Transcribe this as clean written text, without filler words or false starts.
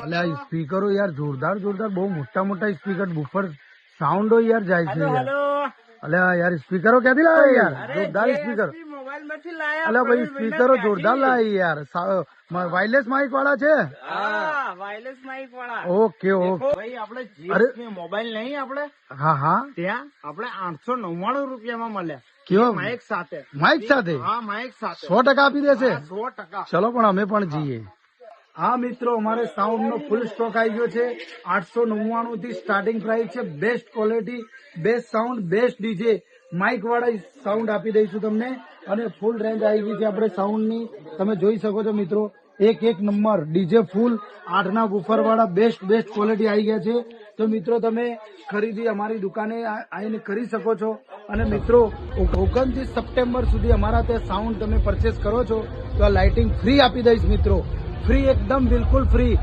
અલ્યા સ્પીકરો યાર જોરદાર જોરદાર બહુ મોટા મોટા સ્પીકર બુફર સાઉન્ડો યાર જાય છે યાર. અલ્યા યાર સ્પીકરો ક્યાંથી લાવે યાર? જોરદાર સ્પીકર. મોબાઈલ માંથી લાયા. અલ્યા ભાઈ સ્પીકરો જોરદાર લાવે યાર. વાયરલેસ માઇક વાળા છે? વાયરલેસ માઇક વાળા. Okay okay. ભાઈ આપણે અરે. જે મોબાઈલ નહીં આપણે હા હા. ત્યાં આપણે 899 રૂપિયામાં મળ્યા. કેવો માઇક સાથે. માઇક સાથે હા માઇક સાથે 100% આપી દેશે? 100%. ચલો પણ અમે પણ જઈએ. હા મિત્રો, અમારે સાઉન્ડ નો ફૂલ સ્ટોક આવી ગયો છે. 899 થી સ્ટાર્ટિંગ પ્રાઇસ છે. Best quality, best sound, best DJ mic વાળા સાઉન્ડ આપી દઈશું તમને. અને ફૂલ રેન્જ આવી ગઈ છે આપણે સાઉન્ડ ની. તમે જોઈ શકો છો મિત્રો, એક નંબર ડીજે ફૂલ 8 ના બુફર વાળા બેસ્ટ ક્વોલિટી આવી ગયા છે. તો મિત્રો તમે ખરીદી અમારી દુકાને આવીને કરી શકો છો. અને મિત્રો 29 સપ્ટેમ્બર સુધી અમારા ત્યાં સાઉન્ડ તમે પરચેસ કરો છો તો આ લાઇટિંગ ફ્રી આપી દઈશ મિત્રો. ફ્રી, એકદમ બિલકુલ ફ્રી.